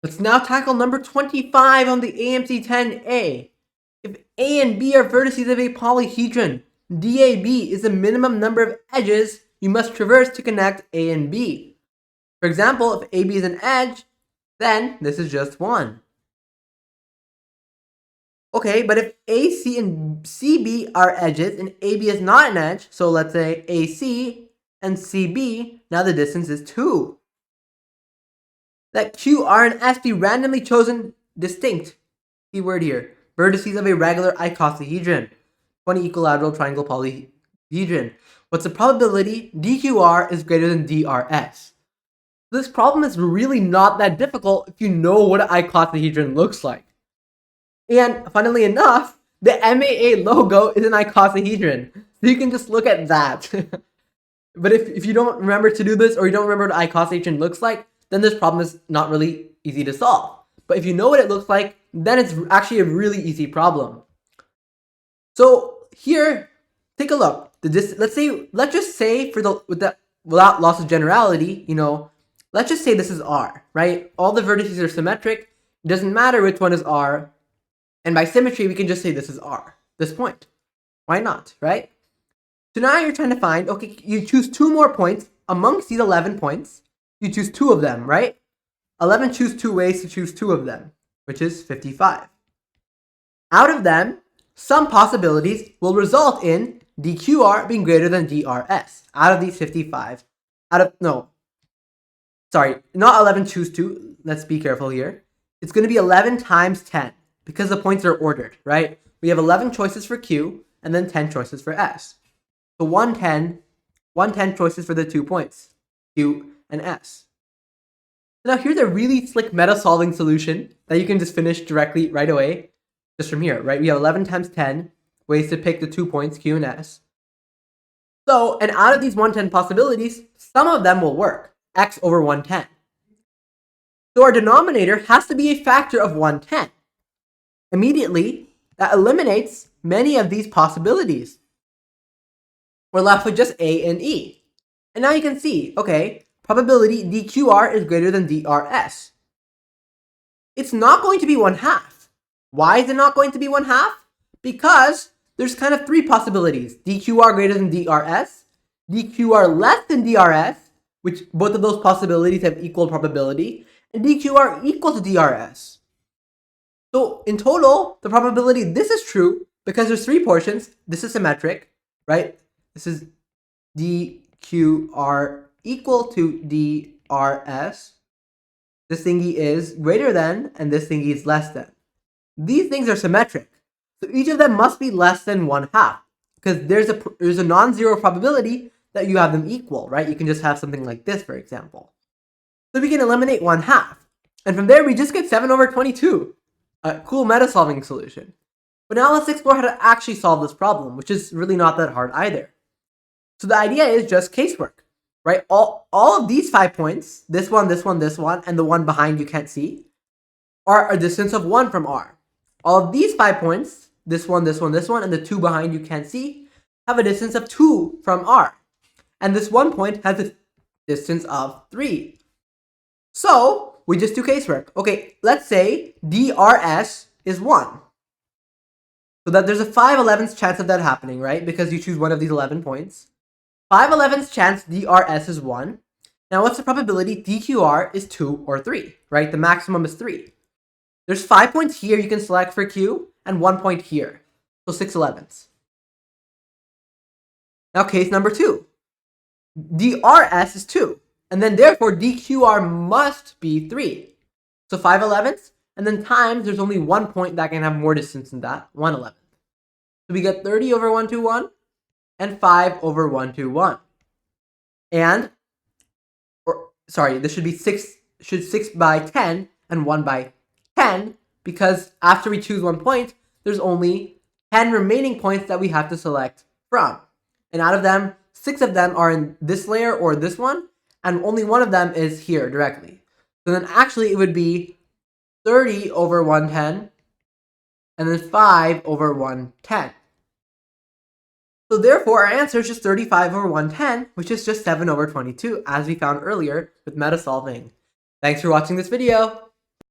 Let's now tackle number 25 on the AMC 10A. If A and B are vertices of a polyhedron, DAB is the minimum number of edges you must traverse to connect A and B. For example, if AB is an edge, then this is just one. Okay, but if AC and CB are edges and AB is not an edge, so let's say AC and CB, now the distance is 2. Let Q, R, and S be randomly chosen distinct, key word here, vertices of a regular icosahedron, 20 equilateral triangle polyhedron. What's the probability DQR is greater than DRS? This problem is really not that difficult if you know what an icosahedron looks like. And funnily enough, the MAA logo is an icosahedron, so you can just look at that. But if you don't remember to do this, or you don't remember what icosahedron looks like, then this problem is not really easy to solve. But if you know what it looks like, then it's actually a really easy problem. So here, take a look. Let's just say without loss of generality, let's just say this is R, right? All the vertices are symmetric. It doesn't matter which one is R. And by symmetry, we can just say this is R, this point. Why not, right? So now you're trying to find, okay, you choose 2 more points amongst these 11 points. You choose 2 of them, right? 11 choose 2 ways to choose 2 of them, which is 55. Out of them, some possibilities will result in DQR being greater than DRS. Out of these 55, not 11 choose 2. Let's be careful here. It's going to be 11 times 10 because the points are ordered, right? We have 11 choices for Q and then 10 choices for S. So 110 choices for the 2 points, Q and S. Now here's a really slick meta-solving solution that you can just finish directly right away, just from here, right? We have 11 times 10 ways to pick the 2 points, Q and S. So, and out of these 110 possibilities, some of them will work, x over 110. So our denominator has to be a factor of 110. Immediately, that eliminates many of these possibilities. We're left with just A and E. And now you can see, okay, probability DQR is greater than DRS. It's not going to be 1/2. Why is it not going to be 1/2? Because there's kind of 3 possibilities. DQR greater than DRS, DQR less than DRS, which both of those possibilities have equal probability, and DQR equal to DRS. So in total, the probability this is true because there's 3 portions. This is symmetric, right? This is DQR equal to DRS. This thingy is greater than, and this thingy is less than. These things are symmetric. So each of them must be less than 1/2 because there's a non-zero probability that you have them equal, right? You can just have something like this, for example. So we can eliminate 1/2. And from there, we just get 7 over 22. A cool meta-solving solution. But now let's explore how to actually solve this problem, which is really not that hard either. So the idea is just casework, right? All of these 5 points, this one, and the one behind you can't see, are a distance of 1 from R. All of these 5 points, this one, and the 2 behind you can't see, have a distance of 2 from R. And this 1 point has a distance of 3. So we just do casework. Okay, let's say DRS is 1. So that there's a 5/11th chance of that happening, right? Because you choose one of these 11 points. 5/11th chance DRS is 1. Now what's the probability DQR is 2 or 3, right? The maximum is 3. There's 5 points here you can select for Q and 1 point here. So 6/11ths. Now case number 2. DRS is 2. And then therefore DQR must be 3. So 5/11ths, and then times there's only 1 point that can have more distance than that, 1/11th. So we get 30 over 121 and 5 over 121. And, this should be 6 by 10 and 1 by 10, because after we choose 1 point, there's only 10 remaining points that we have to select from. And out of them, 6 of them are in this layer or this one, and only 1 of them is here directly. So then actually it would be 30 over 110, and then 5 over 110. So therefore our answer is just 35 over 110, which is just 7 over 22, as we found earlier with meta solving. Thanks for watching this video.